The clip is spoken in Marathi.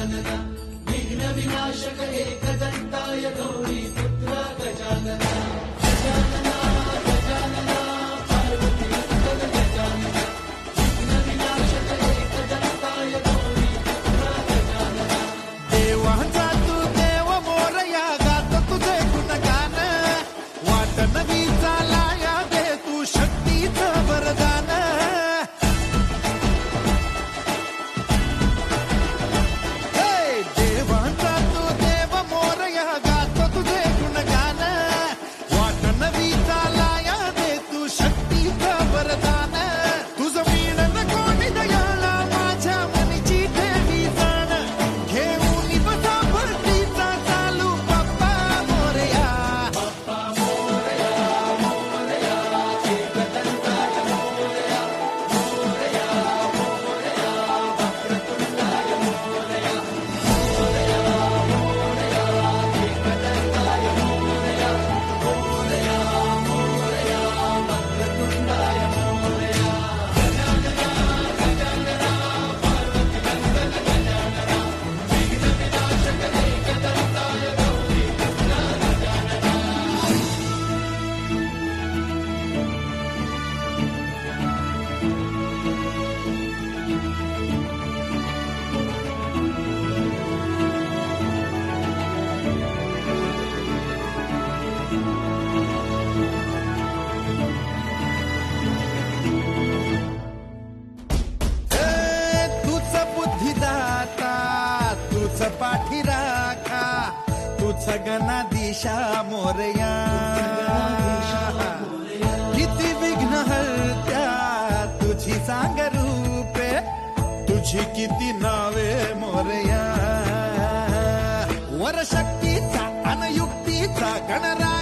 गजानना विघ्न विनाशक एकदंताय गौरी पुत्र गजानना गजानना गजानना पार्वती मंगल गजानना विघ्न विनाशक एकदंताय गौरी पुत्र गजानना देवाचा तू देव मोरया गात तुझे गुणगान वाट नवी चालाया दे तू शक्तीचं वरदान देवाचा तू देव मोरया गात तुझे गुणगान वाट नवी चालाया दे तू शक्तीचं वरदान तुझं वीण कोणी दयाळा माझ्या मनीची देवी जाण घेऊन बसा भरतीचा चालू बाप्पा मोरया बाप्पा मोरया मोरया एकदंताय मोरया मोरया मोरया वक्रतुंडाय मोरया मोरया मोरया एकदंताय मोरया मोरया मोरया वक्रतुंडाय मोरया गजानना गजानना पार्वती मंगल गजानना विघ्न विनाशक एकदंताय गौरी पुत्र गजानना तूच बुद्धिदाता तूच पाठी राखा तूच गणाधीशा मोरया किती विघ्न हरत्या तुझी सांग रूपे तुझी किती नावे मोरया वर शक्तीचा अनयुक्तीचा गणरा